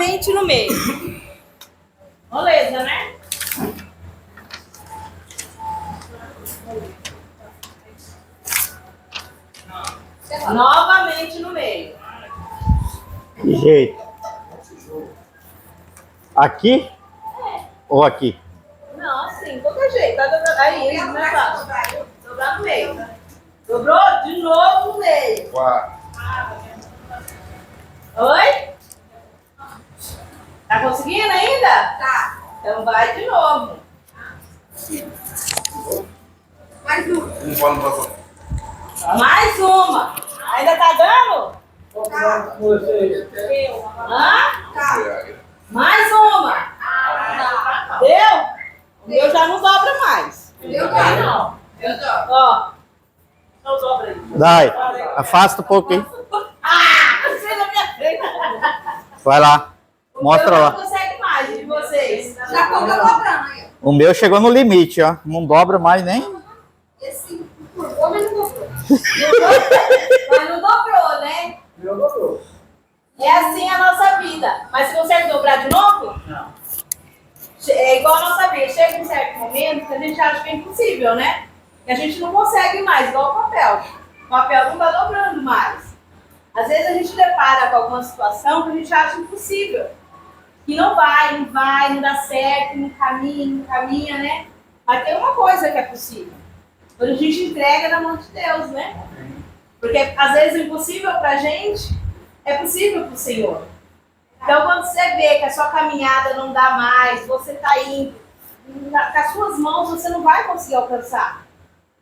novamente no meio. Moleza, né? Novamente no meio. Que jeito. Aqui? Ou aqui? Não, assim, qualquer jeito. Tá dobrando. Aí, isso, né, Fábio? Dobrar no meio. Dobrou? De novo no meio. Oi? Tá conseguindo ainda? Tá. Então vai de novo. Mais uma. Mais uma. Ainda tá dando? Tá. Hã? Tá. Mais uma. Deu? O meu já não dobra mais. Eu não. Eu dobro. Ó. Então dobra aí. Dai, afasta um pouco aí. Você na minha frente. Vai lá, mostra Eu lá. não consegue mais de vocês. Já tô dobrando aí. O meu chegou no limite, ó. Não dobra mais nem. Esse homem não dobrou. Mas não dobrou, né? Não dobrou. É assim a nossa vida. Mas você consegue dobrar de novo? Não. É igual a nossa vida. Chega um certo momento que a gente acha que é impossível, né? Que a gente não consegue mais, igual o papel. O papel não está dobrando mais. Às vezes a gente depara com alguma situação que a gente acha impossível. Que não vai, não dá certo, não caminha, né? Mas tem uma coisa que é possível. Quando a gente entrega na mão de Deus, né? Porque às vezes o impossível pra gente é possível pro Senhor. Então quando você vê que a sua caminhada não dá mais, você tá indo, com as suas mãos você não vai conseguir alcançar.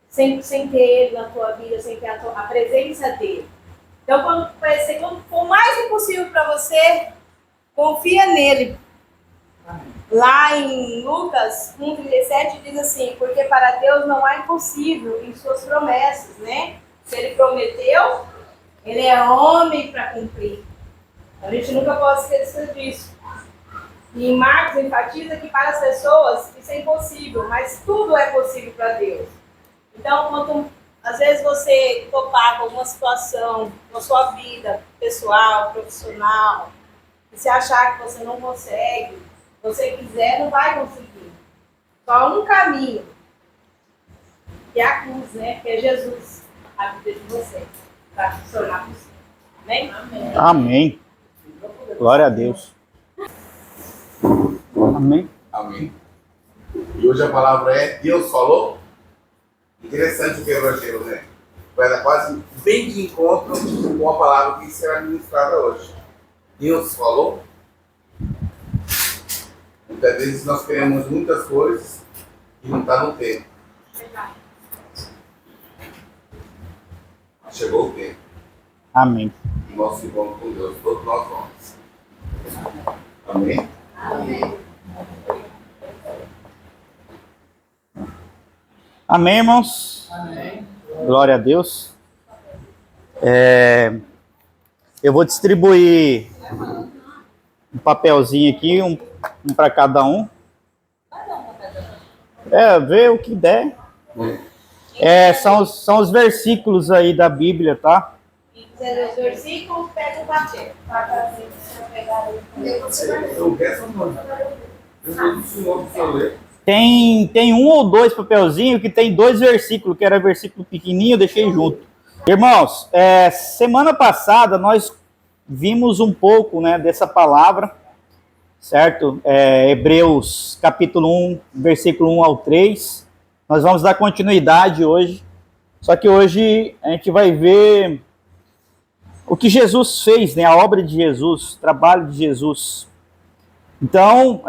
Sem ter Ele na tua vida, sem ter a presença dEle. Então quando for mais impossível para você, confia nele. Lá em Lucas 1,37 diz assim, porque para Deus não há impossível em suas promessas, né? Se ele prometeu, ele é homem para cumprir. A gente nunca pode esquecer disso. E Marcos enfatiza que para as pessoas isso é impossível, mas tudo é possível para Deus. Então, às vezes você topar com alguma situação na sua vida pessoal, profissional, e se achar que você não consegue, se você quiser, não vai conseguir. Só um caminho, que é a cruz, né? Que é Jesus, a vida de você, para se tornar possível. Amém? Amém. Amém. Glória a Deus. Amém. Amém. E hoje a palavra é Deus falou. Interessante o que o Evangelho, né? Vai dar quase bem de encontro com a palavra que será ministrada hoje. Deus falou. Muitas vezes nós queremos muitas coisas e não está no tempo. Chegou o tempo. Amém. E nós ficamos com Deus, todos nós vamos. Amém? Amém. Amém, irmãos? Amém. Glória a Deus. Eu vou distribuir um papelzinho aqui, um para cada um. Vê o que der. São os versículos aí da Bíblia, tá? Quiser os versículos, pega o papel. Eu peço não. Eu vou ensinar para você ler. Tem um ou dois papelzinhos que tem 2 versículos, que era versículo pequenininho, eu deixei junto. Irmãos, semana passada nós vimos um pouco, né, dessa palavra, certo? Hebreus capítulo 1, versículo 1 ao 3. Nós vamos dar continuidade hoje, só que hoje a gente vai ver o que Jesus fez, né, a obra de Jesus, o trabalho de Jesus. Então,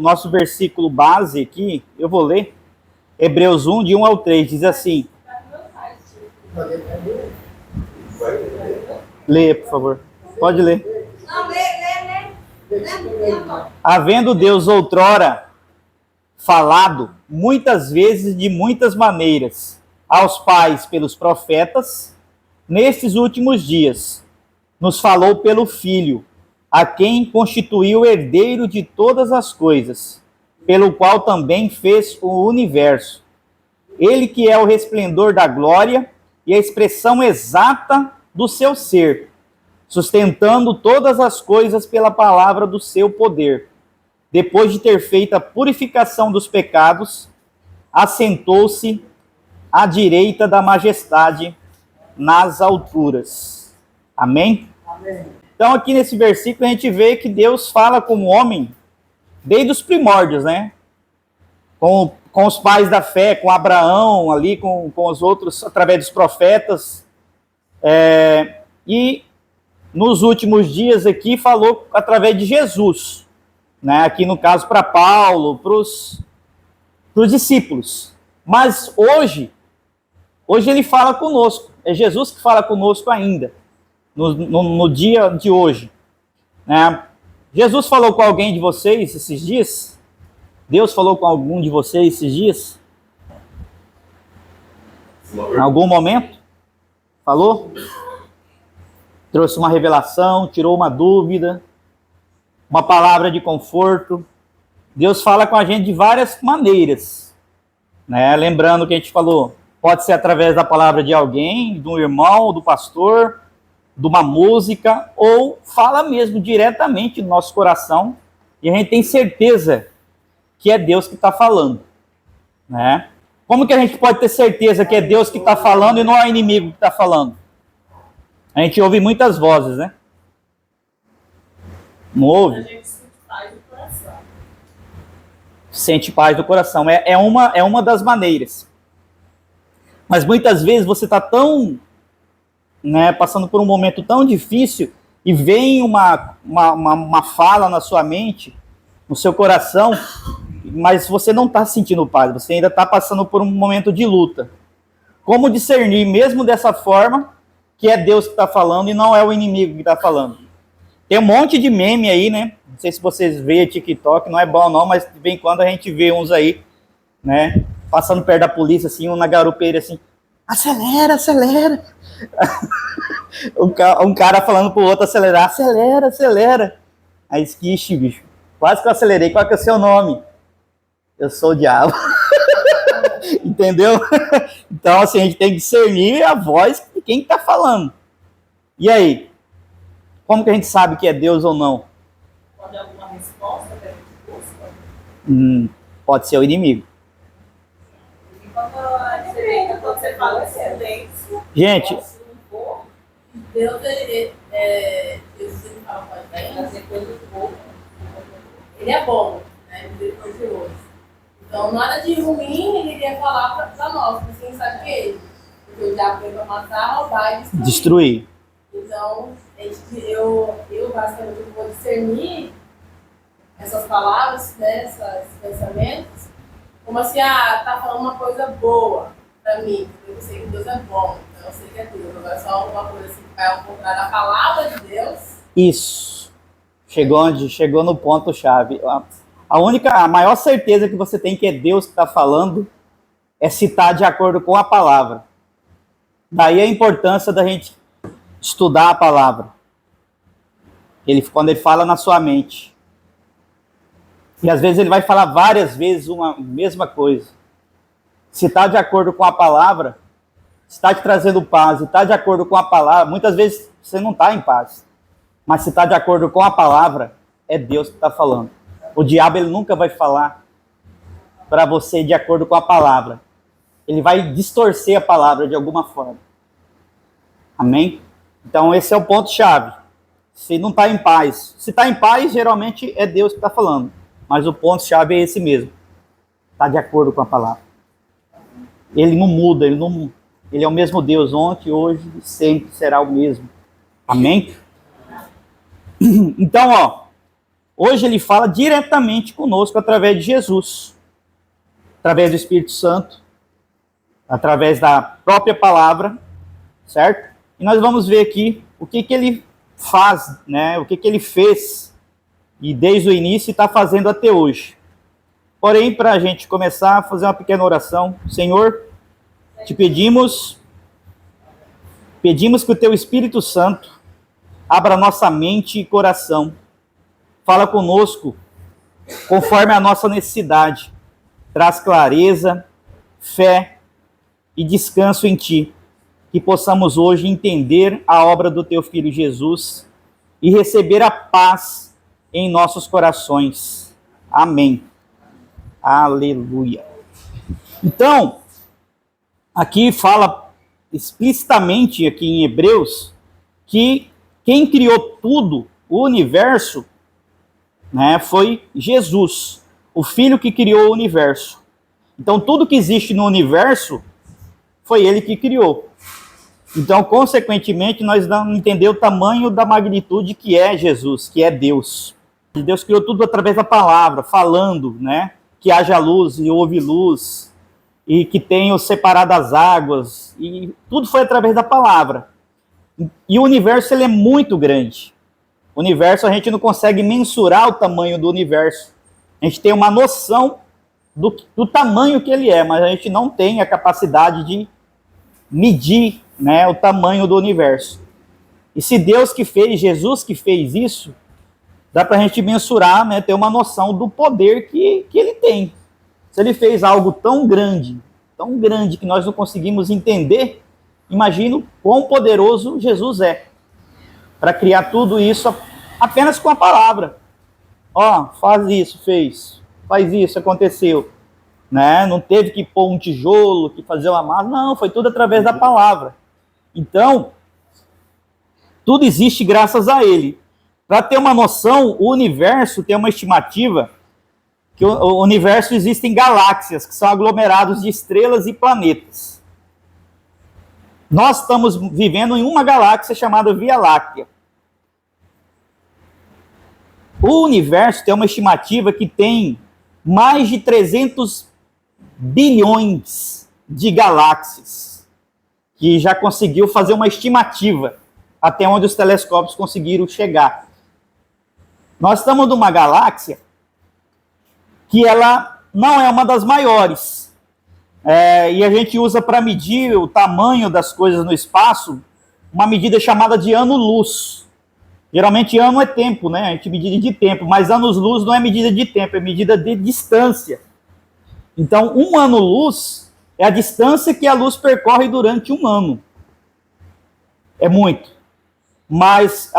nosso versículo base aqui, eu vou ler, Hebreus 1, de 1 ao 3, diz assim. Lê, por favor. Pode ler. Não, lê. Havendo Deus outrora falado, muitas vezes, de muitas maneiras, aos pais pelos profetas, nestes últimos dias, nos falou pelo Filho, a quem constituiu o herdeiro de todas as coisas, pelo qual também fez o universo. Ele que é o resplendor da glória e a expressão exata do seu ser, sustentando todas as coisas pela palavra do seu poder. Depois de ter feito a purificação dos pecados, assentou-se à direita da majestade nas alturas. Amém? Amém. Então aqui nesse versículo a gente vê que Deus fala com o homem desde os primórdios, né? Com os pais da fé, com Abraão ali, com os outros, através dos profetas. E nos últimos dias aqui falou através de Jesus, né? Aqui no caso para Paulo, para os discípulos. Mas hoje ele fala conosco, é Jesus que fala conosco ainda, no dia de hoje, né? Jesus falou com alguém de vocês esses dias? Deus falou com algum de vocês esses dias? Em algum momento? Falou? Trouxe uma revelação, tirou uma dúvida, uma palavra de conforto. Deus fala com a gente de várias maneiras, né? Lembrando que a gente falou, pode ser através da palavra de alguém, de um irmão, do pastor, de uma música, ou fala mesmo diretamente no nosso coração, e a gente tem certeza que é Deus que está falando, né? Como que a gente pode ter certeza que é Deus que está falando e não é o inimigo que está falando? A gente ouve muitas vozes, né? Não ouve? A gente sente paz do coração. Sente paz do coração. É uma das maneiras. Mas muitas vezes você está tão, né, passando por um momento tão difícil e vem uma fala na sua mente, no seu coração, mas você não está sentindo paz, você ainda está passando por um momento de luta. Como discernir, mesmo dessa forma, que é Deus que está falando e não é o inimigo que está falando? Tem um monte de meme aí, né? Não sei se vocês veem TikTok, não é bom não, mas de vez em quando a gente vê uns aí, né? Passando perto da polícia, assim, um na garupeira, assim, acelera, acelera. um cara falando pro outro acelerar, acelera, acelera. Aí esquiche, bicho. Quase que eu acelerei. Qual que é o seu nome? Eu sou o diabo. Entendeu? Então, assim, a gente tem que discernir a voz de quem está falando. E aí? Como que a gente sabe que é Deus ou não? Pode alguma resposta que a gente busca? Pode ser o inimigo. E quando você fala silêncio, Gente, Deus, ele fala com a gente, fazer coisas boas. Ele é bom, né? Misericordioso. Então, nada de ruim ele iria falar para nós, porque quem sabe que é ele. Porque o diabo veio para matar, roubar e destruir. Então, eu basicamente vou discernir essas palavras, né, esses pensamentos, como assim, tá falando uma coisa boa para mim, porque eu sei que Deus é bom, então eu sei que é Deus. Agora só alguma coisa assim que vai ao contrário da palavra de Deus. Isso. Chegou no ponto-chave. A maior certeza que você tem que é Deus que está falando é citar de acordo com a palavra. Daí a importância da gente estudar a palavra. Quando ele fala na sua mente. E às vezes ele vai falar várias vezes uma mesma coisa. Se está de acordo com a palavra, se está te trazendo paz, se está de acordo com a palavra, muitas vezes você não está em paz. Mas se está de acordo com a palavra, é Deus que está falando. O diabo ele nunca vai falar para você de acordo com a palavra. Ele vai distorcer a palavra de alguma forma. Amém? Então esse é o ponto-chave. Se não está em paz. Se está em paz, geralmente é Deus que está falando. Mas o ponto-chave é esse mesmo. Está de acordo com a palavra. Ele não muda, ele é o mesmo Deus ontem, hoje e sempre será o mesmo. Amém? Então, hoje ele fala diretamente conosco através de Jesus. Através do Espírito Santo. Através da própria palavra. Certo? E nós vamos ver aqui o que ele faz, né? O que ele fez e desde o início está fazendo até hoje. Porém, para a gente começar a fazer uma pequena oração, Senhor, te pedimos que o teu Espírito Santo abra nossa mente e coração. Fala conosco conforme a nossa necessidade. Traz clareza, fé e descanso em ti. que possamos hoje entender a obra do teu Filho Jesus e receber a paz em nossos corações. Amém. Aleluia. Então, aqui fala explicitamente aqui em Hebreus que quem criou tudo, o universo, né, foi Jesus, o Filho que criou o universo. Então, tudo que existe no universo foi ele que criou. Então, consequentemente, nós vamos entender o tamanho da magnitude que é Jesus, que é Deus. Deus criou tudo através da palavra, falando, né? Que haja luz e houve luz, e que tenham separado as águas, e tudo foi através da palavra. E o universo, ele é muito grande. O universo, a gente não consegue mensurar o tamanho do universo. A gente tem uma noção do tamanho que ele é, mas a gente não tem a capacidade de medir, né, o tamanho do universo. E se Deus que fez, Jesus que fez isso, dá para a gente mensurar, né, ter uma noção do poder que ele tem. Se ele fez algo tão grande que nós não conseguimos entender, imagino quão poderoso Jesus é para criar tudo isso apenas com a palavra. Ó, faz isso, fez. Faz isso, aconteceu. Né? Não teve que pôr um tijolo, que fazer uma massa. Não, foi tudo através da palavra. Então, tudo existe graças a ele. Para ter uma noção, o universo tem uma estimativa que o universo existem galáxias, que são aglomerados de estrelas e planetas. Nós estamos vivendo em uma galáxia chamada Via Láctea. O universo tem uma estimativa que tem mais de 300 bilhões de galáxias, que já conseguiu fazer uma estimativa até onde os telescópios conseguiram chegar. Nós estamos numa galáxia que ela não é uma das maiores. E a gente usa para medir o tamanho das coisas no espaço uma medida chamada de ano-luz. Geralmente ano é tempo, né? A gente mede de tempo, mas anos-luz não é medida de tempo, é medida de distância. Então, um ano-luz é a distância que a luz percorre durante um ano. É muito. Mas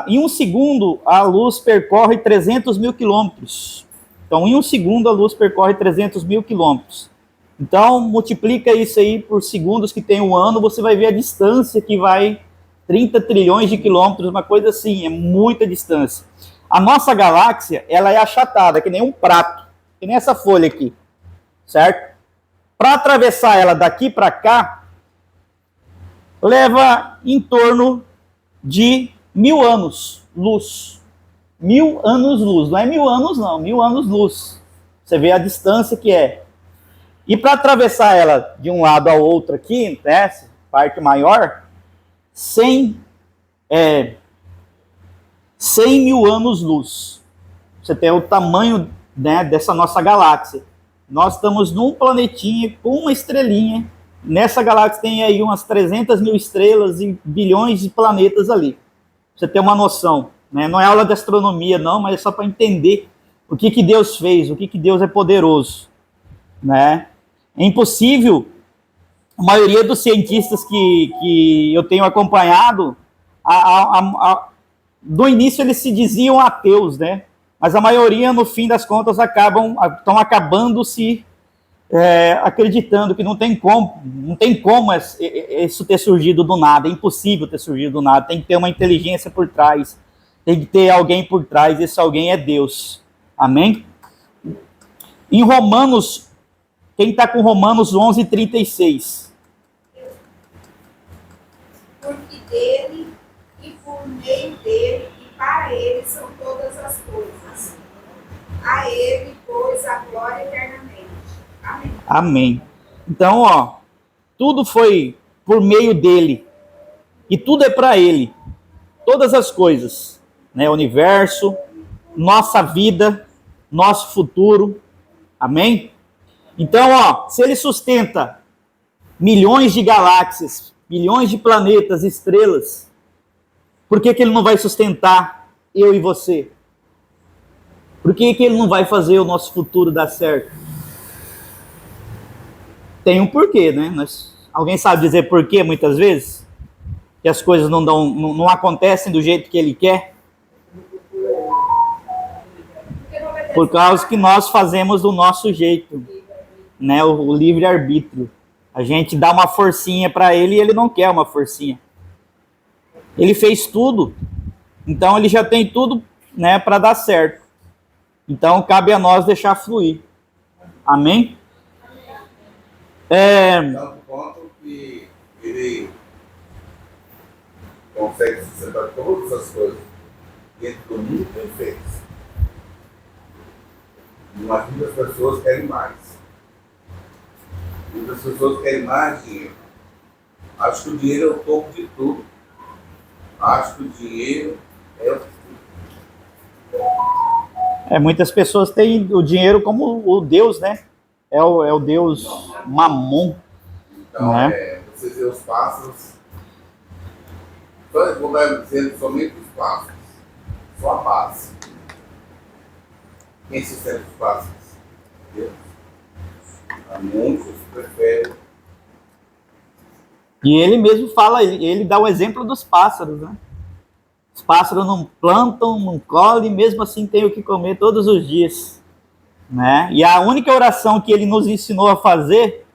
em um segundo, a luz percorre 300 mil quilômetros. Então, em um segundo, a luz percorre 300 mil quilômetros. Então, multiplica isso aí por segundos que tem um ano, você vai ver a distância que vai 30 trilhões de quilômetros, uma coisa assim, é muita distância. A nossa galáxia, ela é achatada, que nem um prato, que nem essa folha aqui, certo? Para atravessar ela daqui para cá, leva em torno de 1000 anos luz. 1000 anos luz, não é 1000 anos não, 1000 anos luz. Você vê a distância que é. E para atravessar ela de um lado ao outro aqui, né, parte maior, 100 mil anos-luz. Você tem o tamanho, né, dessa nossa galáxia. Nós estamos num planetinha com uma estrelinha. Nessa galáxia tem aí umas 300 mil estrelas e bilhões de planetas ali. Você tem uma noção. Né? Não é aula de astronomia, não, mas é só para entender o que Deus fez, o que Deus é poderoso. Né? É impossível. A maioria dos cientistas que eu tenho acompanhado, do início eles se diziam ateus, né? Mas a maioria, no fim das contas, estão acabando se acreditando que não tem como isso ter surgido do nada, é impossível ter surgido do nada, tem que ter uma inteligência por trás, tem que ter alguém por trás, esse alguém é Deus. Amém? Em Romanos, quem está com Romanos 11:36? Porque dele, e por meio dele, e para ele são todas as coisas. A ele, pois, a glória eternamente. Amém. Amém. Então, ó, tudo foi por meio dele. E tudo é para ele. Todas as coisas. Né? O universo, nossa vida, nosso futuro. Amém? Então, ó, se ele sustenta milhões de galáxias, milhões de planetas, estrelas, por que ele não vai sustentar eu e você? Por que ele não vai fazer o nosso futuro dar certo? Tem um porquê, né? Alguém sabe dizer por quê, muitas vezes? Que as coisas não acontecem do jeito que ele quer? Por causa que nós fazemos do nosso jeito, né? O livre-arbítrio. A gente dá uma forcinha para ele e ele não quer uma forcinha. Ele fez tudo, então ele já tem tudo, né, para dar certo. Então cabe a nós deixar fluir. Amém? Tanto ponto que ele consegue sustentar todas as coisas dentro do mundo que ele fez. Mas muitas pessoas querem mais. Muitas pessoas querem mais dinheiro. Acho que o dinheiro é o topo de tudo. Acho que o dinheiro é o tudo. Muitas pessoas têm o dinheiro como o Deus, né? É o Deus Mamon. Então, né? Você vê os pássaros. Vou dar dizendo somente os pássaros. Só a paz. Quem sustenta os pássaros? Deus. Há muitos preferem. E ele mesmo fala, ele dá o exemplo dos pássaros, né? Os pássaros não plantam, não colhem, mesmo assim tem o que comer todos os dias, né? E a única oração que ele nos ensinou a fazer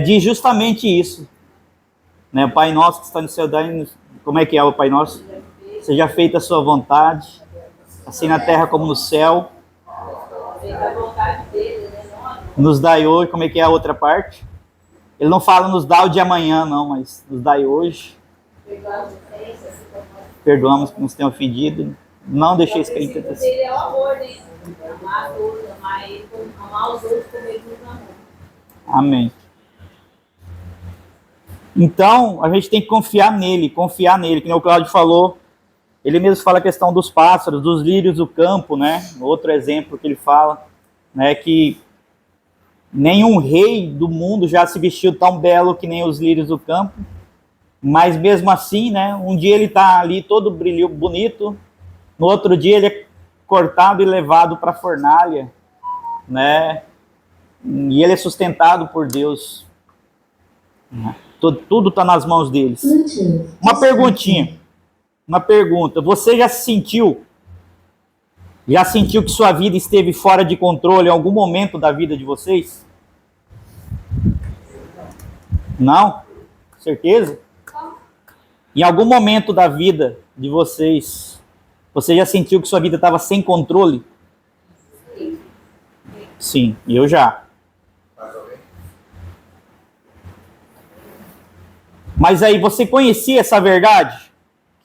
diz justamente isso, né? O Pai Nosso que está no céu, como é que é o Pai Nosso? Seja feita a sua vontade, assim na terra como no céu. Nos dai hoje, como é que é a outra parte? Ele não fala nos dá o de amanhã, não, mas nos dai hoje. Perdoamos que nos tenham ofendido. Não deixeis cair em tentação. Ele é o amor, né? Amar todos, amar os outros com o mesmo amor. Amém. Então, a gente tem que confiar nele, que nem o Cláudio falou. Ele mesmo fala a questão dos pássaros, dos lírios do campo, né? Outro exemplo que ele fala, né? Que nenhum rei do mundo já se vestiu tão belo que nem os lírios do campo. Mas mesmo assim, né? Um dia ele está ali todo brilho bonito, no outro dia ele é cortado e levado para a fornalha, né? E ele é sustentado por Deus. Tudo está nas mãos deles. Uma pergunta. Você já sentiu que sua vida esteve fora de controle em algum momento da vida de vocês? Não? Certeza? Em algum momento da vida de vocês, você já sentiu que sua vida estava sem controle? Sim, eu já. Mas aí, você conhecia essa verdade?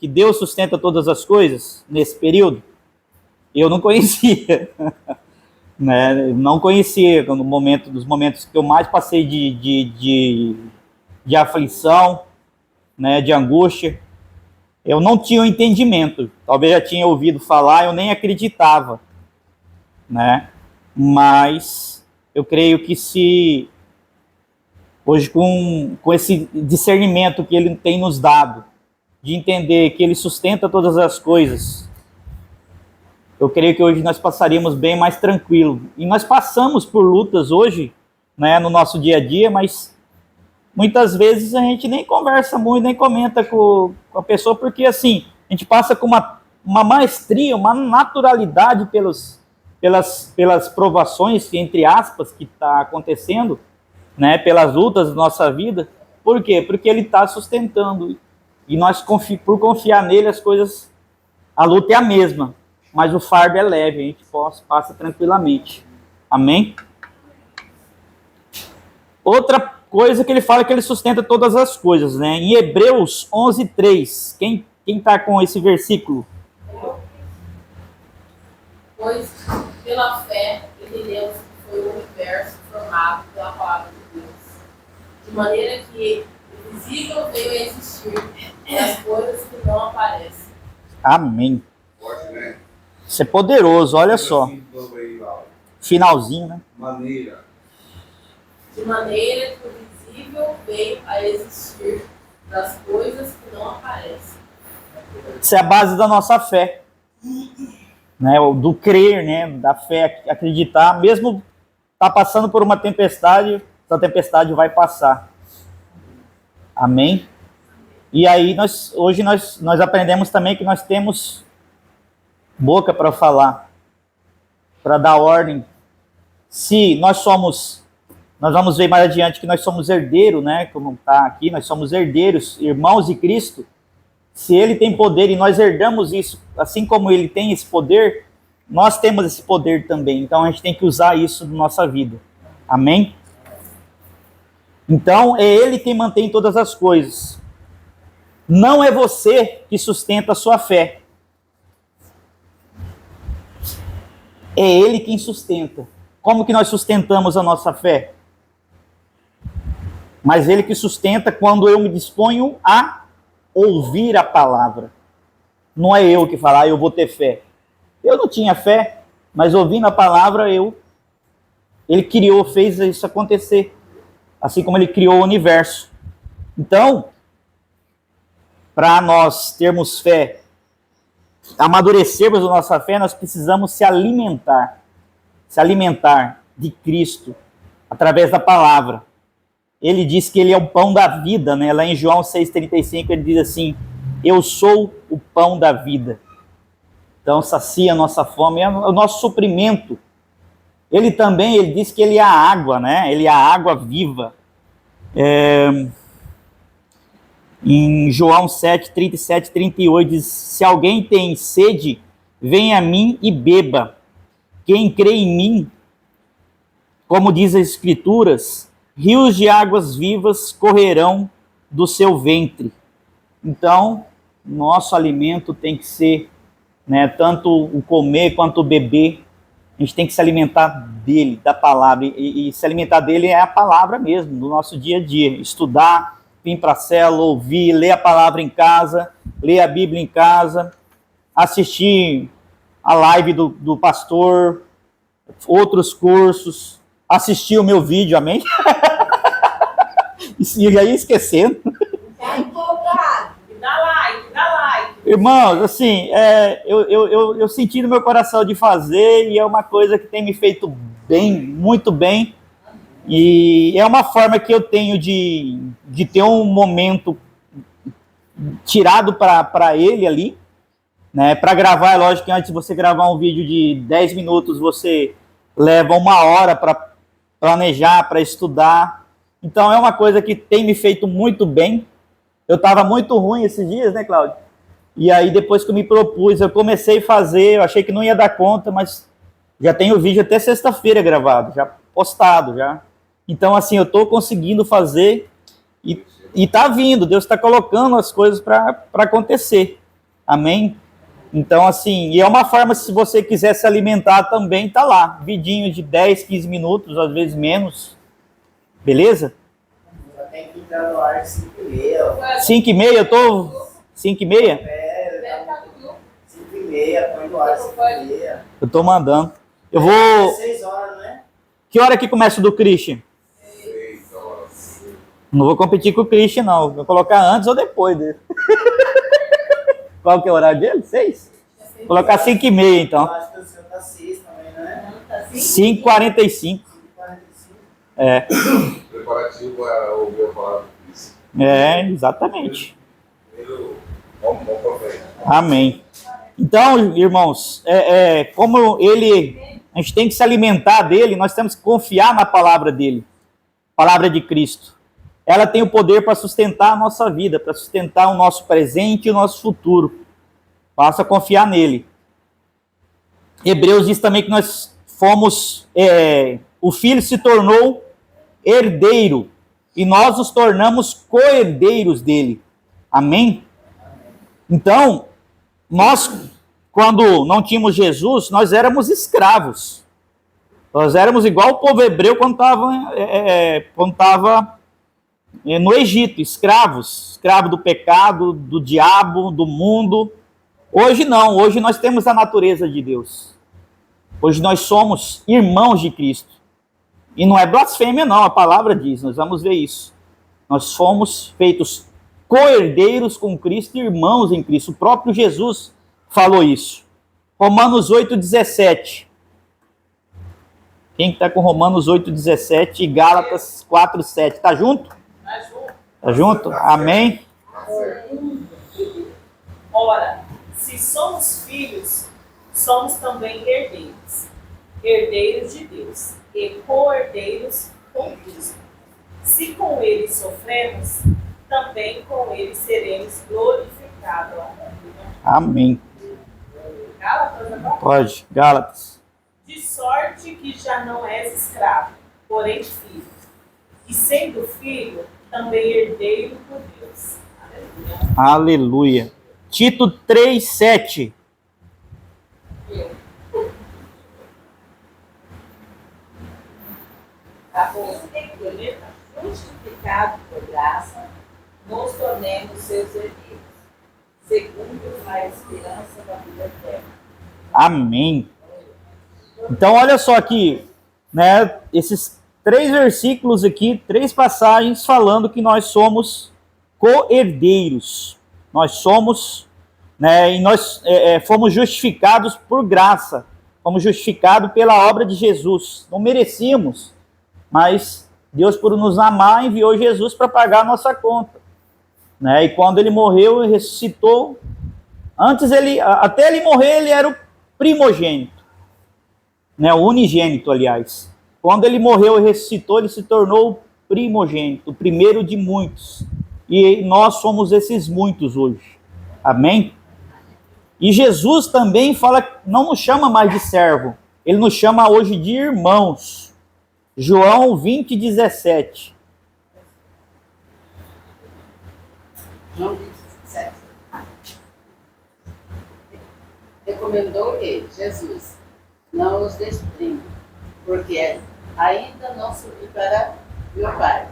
Que Deus sustenta todas as coisas nesse período? Eu não conhecia. Né? Não conhecia nos momentos que eu mais passei de aflição, né, de angústia. Eu não tinha o entendimento. Talvez já tinha ouvido falar, eu nem acreditava. Né? Mas eu creio que se hoje com esse discernimento que ele tem nos dado, de entender que ele sustenta todas as coisas, eu creio que hoje nós passaríamos bem mais tranquilo. E nós passamos por lutas hoje, né, no nosso dia a dia, mas muitas vezes a gente nem conversa muito, nem comenta com a pessoa, porque assim, a gente passa com uma maestria, uma naturalidade pelas provações, entre aspas, que está acontecendo, né, pelas lutas da nossa vida. Por quê? Porque ele está sustentando. E nós, por confiar nele, as coisas, a luta é a mesma, mas o fardo é leve, a gente passa tranquilamente. Amém? Outra coisa que ele fala é que ele sustenta todas as coisas, né? Em Hebreus 11:3, quem está com esse versículo? Pois, pela fé, entendemos que foi o universo formado pela palavra de Deus, de maneira que o visível veio a existir das coisas que não aparecem. Amém. Forte, né? Isso é poderoso, olha só. Finalzinho, né? De maneira que o visível veio a existir das coisas que não aparecem. Isso é a base da nossa fé, né? Do crer, né? Da fé, acreditar, mesmo tá passando por uma tempestade, essa tempestade vai passar. Amém? E aí, hoje nós aprendemos também que nós temos boca para falar, para dar ordem. Se nós vamos ver mais adiante que nós somos herdeiros, né? Como está aqui, nós somos herdeiros, irmãos de Cristo. Se ele tem poder e nós herdamos isso, assim como ele tem esse poder, nós temos esse poder também. Então a gente tem que usar isso na nossa vida. Amém? Então é ele quem mantém todas as coisas. Não é você que sustenta a sua fé. É ele quem sustenta. Como que nós sustentamos a nossa fé? Mas ele que sustenta quando eu me disponho a ouvir a palavra. Não é eu que falar, eu vou ter fé. Eu não tinha fé, mas ouvindo a palavra, ele criou, fez isso acontecer. Assim como ele criou o universo. Então, para nós termos fé, amadurecermos a nossa fé, nós precisamos se alimentar de Cristo através da palavra. Ele diz que ele é o pão da vida, né? Lá em João 6,35 ele diz assim: eu sou o pão da vida. Então sacia a nossa fome, é o nosso suprimento. Ele diz que ele é a água, né? Ele é a água viva. Em João 7, 37, 38 diz: se alguém tem sede, venha a mim e beba. Quem crê em mim, como diz as Escrituras, rios de águas vivas correrão do seu ventre. Então, nosso alimento tem que ser, né, tanto o comer quanto o beber. A gente tem que se alimentar dele, da palavra. E se alimentar dele é a palavra mesmo, do nosso dia a dia. Estudar, vir para a célula, ouvir, ler a palavra em casa, ler a Bíblia em casa, assistir a live do pastor, outros cursos, assistir o meu vídeo, amém? E aí esquecendo. Tá empolgado. Dá like. Irmãos, assim, eu senti no meu coração de fazer e é uma coisa que tem me feito bem, muito bem. E é uma forma que eu tenho de ter um momento tirado para ele ali, né? Para gravar, é lógico que antes de você gravar um vídeo de 10 minutos, você leva 1 hora para planejar, para estudar. Então é uma coisa que tem me feito muito bem. Eu estava muito ruim esses dias, né, Cláudio? E aí depois que eu me propus, eu comecei a fazer, eu achei que não ia dar conta, mas já tenho o vídeo até sexta-feira gravado, já postado, já. Então, assim, eu estou conseguindo fazer e tá vindo, Deus está colocando as coisas para acontecer. Amém? Então, assim, e é uma forma, se você quiser se alimentar também, tá lá. Vidinho de 10, 15 minutos, às vezes menos. Beleza? Já tem que entrar no ar 5h30. 5h30, eu tô... 5h30? 5h30, põe no ar 5h30. Eu tô mandando. Eu vou... 6 horas, né? Que hora que começa o do Christian? 6 horas. Não vou competir com o Christian, não. Vou colocar antes ou depois dele. Qual que é o horário dele? 6? Vou colocar 5h30, então. Eu acho que o seu tá 6 também, né? 5h45. 5h45. É. Preparativo para ouvir a palavra de Cristo. É, exatamente. Primeiro, vamos profeta. Amém. Então, irmãos, como a gente tem que se alimentar dele, nós temos que confiar na palavra dele, palavra de Cristo. Ela tem o poder para sustentar a nossa vida, para sustentar o nosso presente e o nosso futuro. Basta confiar nele. Hebreus diz também que nós fomos, o Filho se tornou herdeiro, e nós nos tornamos co-herdeiros dele. Amém? Então, nós, quando não tínhamos Jesus, nós éramos escravos. Nós éramos igual o povo hebreu quando estava no Egito, escravos do pecado, do diabo, do mundo. Hoje não, hoje nós temos a natureza de Deus. Hoje nós somos irmãos de Cristo. E não é blasfêmia não, a palavra diz, nós vamos ver isso. Nós fomos feitos co-herdeiros com Cristo e irmãos em Cristo. O próprio Jesus falou isso. Romanos 8,17. Quem está com Romanos 8,17 e Gálatas 4,7? Está junto? Tá junto? Amém? Ora, se somos filhos, somos também herdeiros, herdeiros de Deus e co-herdeiros com Cristo. Se com ele sofremos, também com ele seremos glorificados. Amém. Gálatas agora? Pode. Gálatas. De sorte que já não és escravo, porém filho. E sendo filho, também herdeiro por Deus. Aleluia. Aleluia. Tito 3:7. A fim de que, justificado por graça, nos tornemos seus herdeiros, segundo a esperança da vida eterna. Amém. Então, olha só aqui, né? Esses 3 versículos aqui, 3 passagens falando que nós somos co-herdeiros. Nós somos, né? E nós fomos justificados por graça. Fomos justificados pela obra de Jesus. Não merecíamos, mas Deus, por nos amar, enviou Jesus para pagar a nossa conta, né? E quando ele morreu e ressuscitou, até ele morrer, ele era o primogênito, né? O unigênito, aliás. Quando ele morreu e ressuscitou, ele se tornou o primogênito, o primeiro de muitos. E nós somos esses muitos hoje. Amém? E Jesus também fala, não nos chama mais de servo, ele nos chama hoje de irmãos. João 20:17. João 27. Recomendou-lhe Jesus: não os desprime, porque ainda não subi para meu Pai,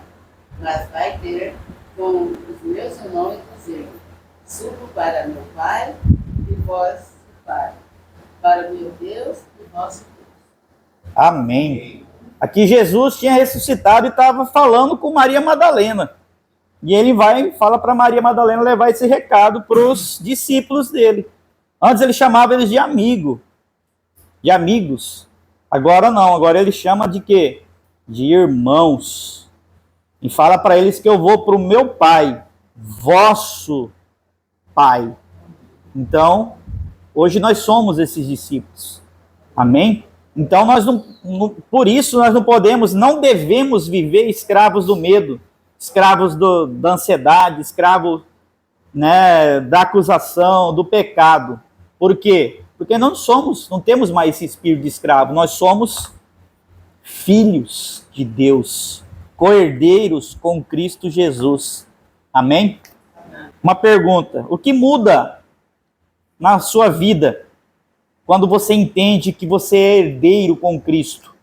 mas vai ter com os meus irmãos dizer: subo para meu Pai e vosso Pai, para meu Deus e vosso Deus. Amém. Aqui Jesus tinha ressuscitado e estava falando com Maria Madalena. E ele fala para Maria Madalena levar esse recado para os discípulos dele. Antes ele chamava eles de amigo, de amigos. Agora não, agora ele chama de quê? De irmãos. E fala para eles que eu vou para o meu Pai, vosso Pai. Então, hoje nós somos esses discípulos. Amém? Então, por isso nós não devemos viver escravos do medo, escravos da ansiedade, escravos, né, da acusação, do pecado. Por quê? Porque não temos mais esse espírito de escravo, nós somos filhos de Deus, co-herdeiros com Cristo Jesus. Amém? Uma pergunta: o que muda na sua vida quando você entende que você é herdeiro com Cristo,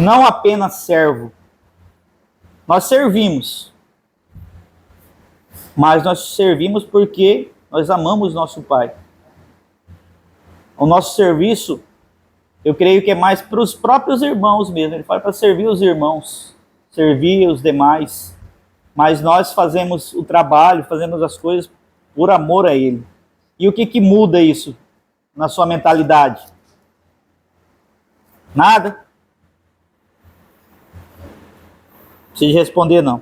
não apenas servo? Nós servimos, mas nós servimos porque nós amamos nosso Pai. O nosso serviço, eu creio que é mais para os próprios irmãos mesmo. Ele fala para servir os irmãos, servir os demais, mas nós fazemos o trabalho, fazemos as coisas por amor a Ele. E o que muda isso na sua mentalidade? Nada? Não precisa responder, não.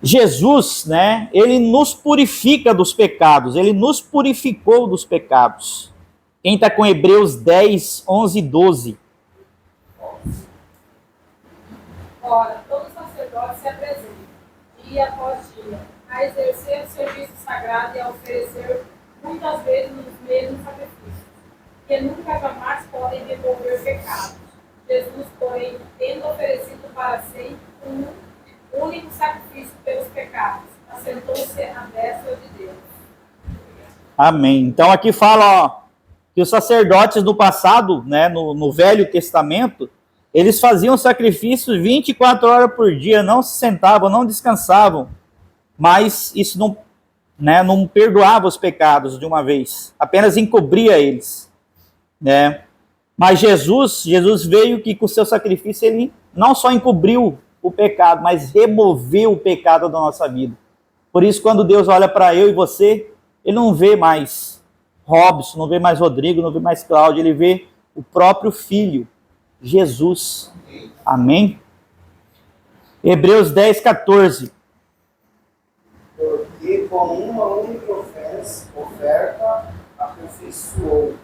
Jesus, né, ele nos purifica dos pecados, ele nos purificou dos pecados. Quem está com Hebreus 10, 11 e 12? Ora, todo sacerdote se apresenta, dia após dia, a exercer o serviço sagrado e a oferecer muitas vezes os mesmos sacrifícios, que nunca jamais podem remover pecados. Jesus, porém, tendo oferecido para sempre um único sacrifício pelos pecados, assentou-se à destra de Deus. Amém. Então aqui fala, ó, que os sacerdotes do passado, né, no Velho Testamento, eles faziam sacrifícios 24 horas por dia, não se sentavam, não descansavam, mas isso não perdoava os pecados de uma vez, apenas encobria eles, né? Mas Jesus veio que com o seu sacrifício ele não só encobriu o pecado, mas removeu o pecado da nossa vida. Por isso, quando Deus olha para eu e você, ele não vê mais Robson, não vê mais Rodrigo, não vê mais Cláudio, ele vê o próprio Filho, Jesus. Amém? Hebreus 10, 14. Porque com uma única oferta aperfeiçoou.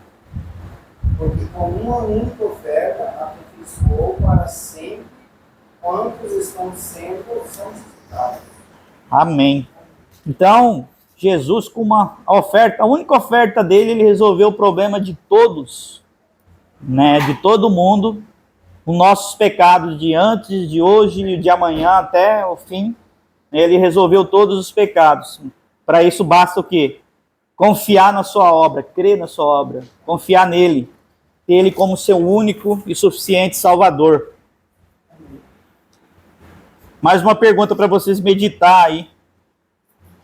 Porque com uma única oferta aperfeiçoou para sempre quantos estão sendo santificados. Amém. Então, Jesus, com uma oferta, a única oferta dele, ele resolveu o problema de todos, né, de todo mundo, os nossos pecados de antes, de hoje, de amanhã até o fim. Ele resolveu todos os pecados. Para isso basta o quê? Confiar na sua obra, crer na sua obra, confiar nele, ter ele como seu único e suficiente Salvador. Mais uma pergunta para vocês meditar aí.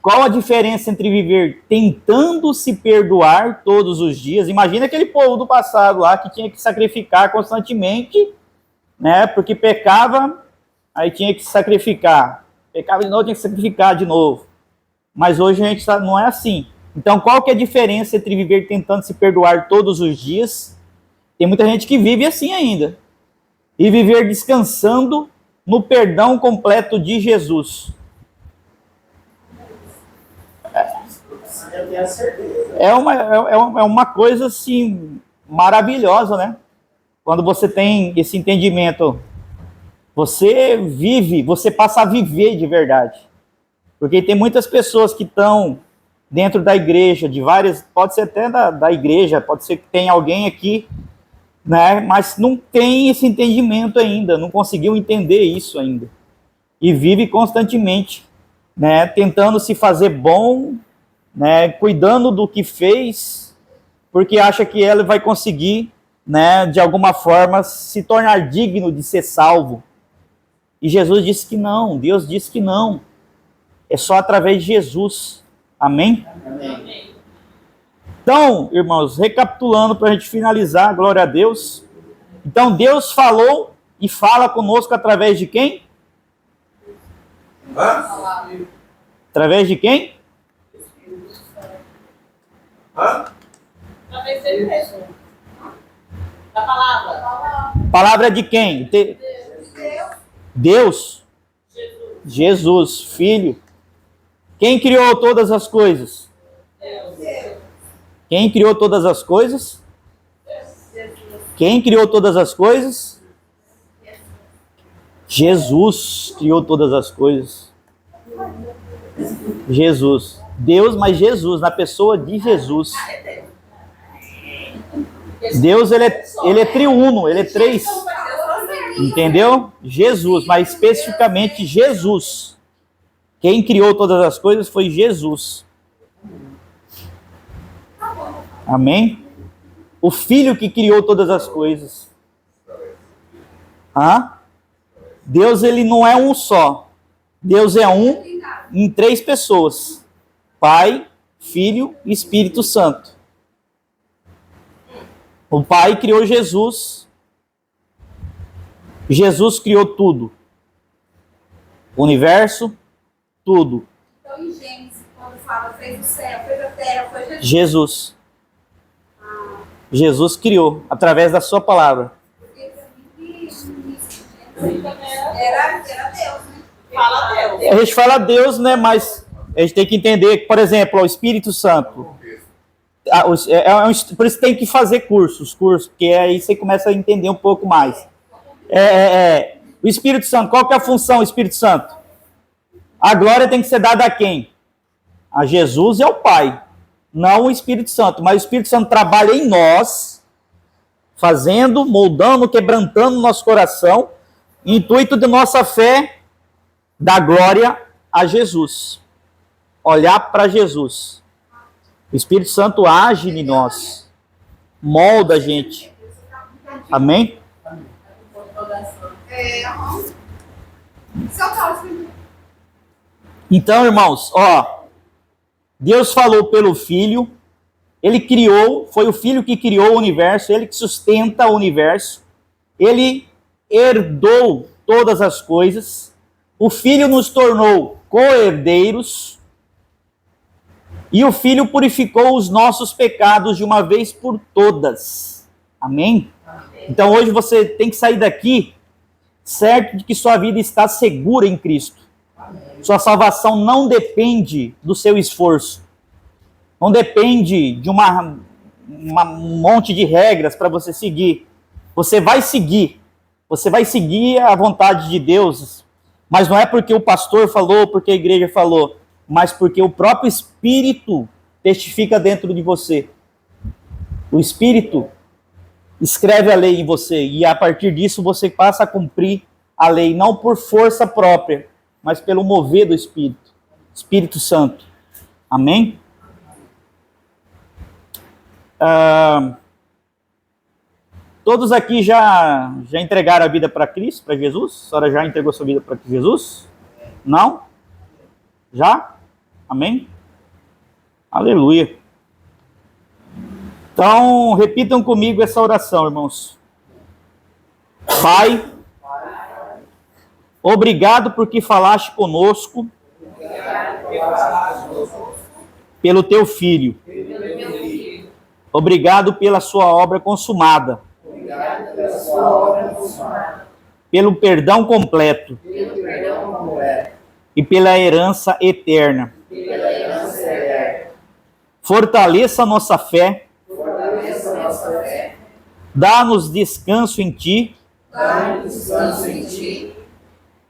Qual a diferença entre viver tentando se perdoar todos os dias? Imagina aquele povo do passado lá que tinha que sacrificar constantemente, né? Porque pecava, aí tinha que sacrificar. Pecava de novo, tinha que sacrificar de novo. Mas hoje a gente não é assim. Então, qual que é a diferença entre viver tentando se perdoar todos os dias? Tem muita gente que vive assim ainda. E viver descansando no perdão completo de Jesus. Eu tenho a certeza. É uma coisa assim maravilhosa, né? Quando você tem esse entendimento, você vive, você passa a viver de verdade. Porque tem muitas pessoas que estão dentro da igreja, de várias, pode ser até da igreja, pode ser que tenha alguém aqui, né? Mas não tem esse entendimento ainda, não conseguiu entender isso ainda. E vive constantemente, né? Tentando se fazer bom, né, cuidando do que fez, porque acha que ela vai conseguir, né, de alguma forma, se tornar digno de ser salvo. E Jesus disse que não, Deus disse que não. É só através de Jesus. Amém? Amém. Então, irmãos, recapitulando para a gente finalizar, glória a Deus. Então, Deus falou e fala conosco através de quem? Hã? Através de quem? Hã? Através dele mesmo. Da palavra. Palavra de quem? Deus? Jesus, Filho. Quem criou todas as coisas? Quem criou todas as coisas? Quem criou todas as coisas? Jesus criou todas as coisas. Jesus. Deus, mas Jesus, na pessoa de Jesus. Deus, ele é triuno, ele é três. Entendeu? Jesus, mas especificamente Jesus. Quem criou todas as coisas foi Jesus. Amém? O Filho que criou todas as coisas. Deus, ele não é um só. Deus é um em três pessoas. Pai, Filho e Espírito Santo. O Pai criou Jesus. Jesus criou tudo. O universo, tudo. Então, em Gênesis, quando fala, fez o céu, fez a terra, foi Jesus. Jesus. Jesus criou, através da sua palavra. Porque pra mim, era Deus, né? Fala Deus. A gente fala Deus, né? Mas a gente tem que entender que, por exemplo, o Espírito Santo. Por isso tem que fazer cursos, porque aí você começa a entender um pouco mais. O Espírito Santo, qual que é a função do Espírito Santo? A glória tem que ser dada a quem? A Jesus e ao Pai. Não o Espírito Santo, mas o Espírito Santo trabalha em nós, fazendo, moldando, quebrantando o nosso coração, intuito de nossa fé, da glória a Jesus. Olhar para Jesus. O Espírito Santo age em nós, molda a gente. Amém? Então, irmãos, Deus falou pelo Filho, ele criou, foi o Filho que criou o universo, ele que sustenta o universo, ele herdou todas as coisas, o Filho nos tornou co-herdeiros, e o Filho purificou os nossos pecados de uma vez por todas. Amém? Então hoje você tem que sair daqui certo de que sua vida está segura em Cristo. Sua salvação não depende do seu esforço. Não depende de um monte de regras para você seguir. Você vai seguir a vontade de Deus, mas não é porque o pastor falou, porque a igreja falou, mas porque o próprio Espírito testifica dentro de você. O Espírito escreve a lei em você, e a partir disso você passa a cumprir a lei, não por força própria, mas pelo mover do Espírito, Espírito Santo. Amém? Todos aqui já entregaram a vida para Cristo, para Jesus? A senhora já entregou sua vida para Jesus? Não? Já? Amém? Aleluia. Então, repitam comigo essa oração, irmãos. Pai, obrigado porque falaste conosco pelo teu Filho. Obrigado pela sua obra consumada. Pelo perdão completo. E pela herança eterna. Fortaleça a nossa fé. Dá-nos descanso em Ti.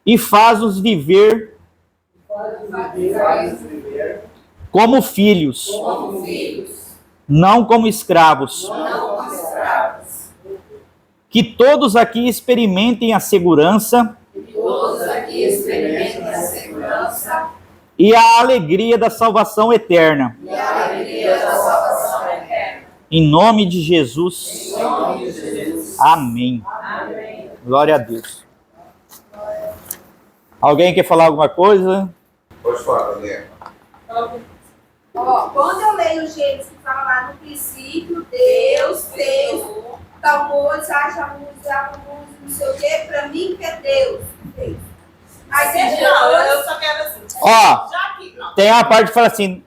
E faz-nos viver como filhos. Não como escravos. Que todos aqui experimentem a segurança e a alegria da salvação eterna. Em nome de Jesus. Amém. Glória a Deus. Alguém quer falar alguma coisa? Pode falar, Daniel. Ó, quando eu leio Gênesis que fala lá no princípio, Deus fez tal coisa, haja luz, não sei o quê, pra mim que é Deus que fez. Aí Não, eu só quero assim. Ó, Já que não. tem uma parte que fala assim: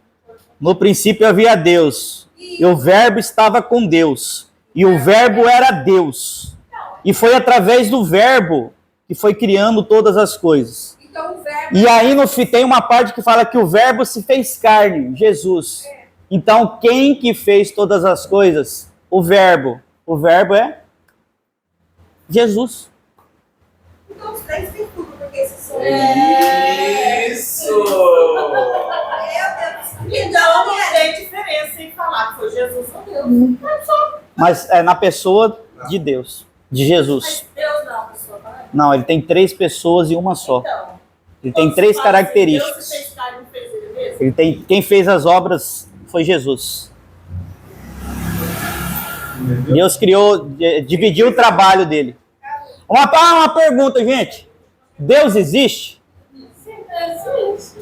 no princípio havia Deus, e o verbo estava com Deus, e o verbo era Deus. E foi através do verbo que foi criando todas as coisas. então o verbo E aí tem uma parte que fala que o verbo se fez carne, Jesus. Então quem que fez todas as coisas? O verbo. O verbo é Jesus. então os três têm tudo, porque esses são Isso! Então não tem diferença em falar que foi Jesus ou Deus. Mas é na pessoa de Deus, de Jesus. Mas Deus não, pessoa, não é? Não, ele tem 3 pessoas em uma só. Então, Ele tem quando 3 se fala assim, características. Deus fez carne, não fez ele mesmo? Ele tem, quem fez as obras foi Jesus. Deus criou, dividiu o trabalho dele. Uma pergunta, gente. Deus existe? Sim, existe.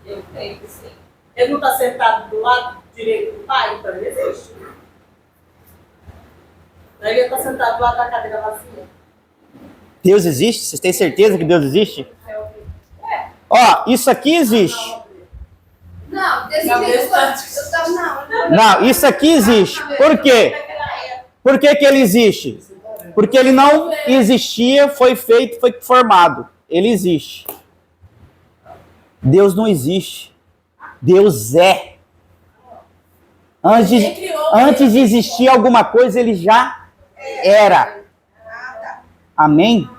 Eu creio que sim. Ele não está sentado do lado direito do Pai, então ele existe. Ele está sentado do lado da cadeira vazia. Deus existe? Vocês têm certeza que Deus existe? Ó, isso aqui existe. Não, desse Não, jeito Deus tá- não. Não, isso aqui existe. Por quê? Por que que ele existe? Porque ele não existia, foi feito, foi formado. Ele existe. Deus não existe. Deus é. Antes de existir alguma coisa, ele já era. Amém?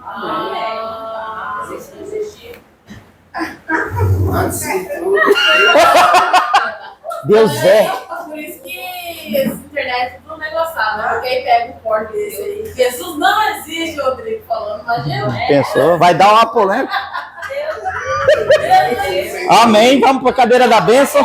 Antes de tudo, Deus é. Por isso que essa internet é tudo negociado, né? Porque aí pega o corte desse aí. Jesus não existe, o Rodrigo falando, imagina. Pensou? Vai dar uma polêmica. Deus existe. Amém. Vamos para a cadeira da bênção.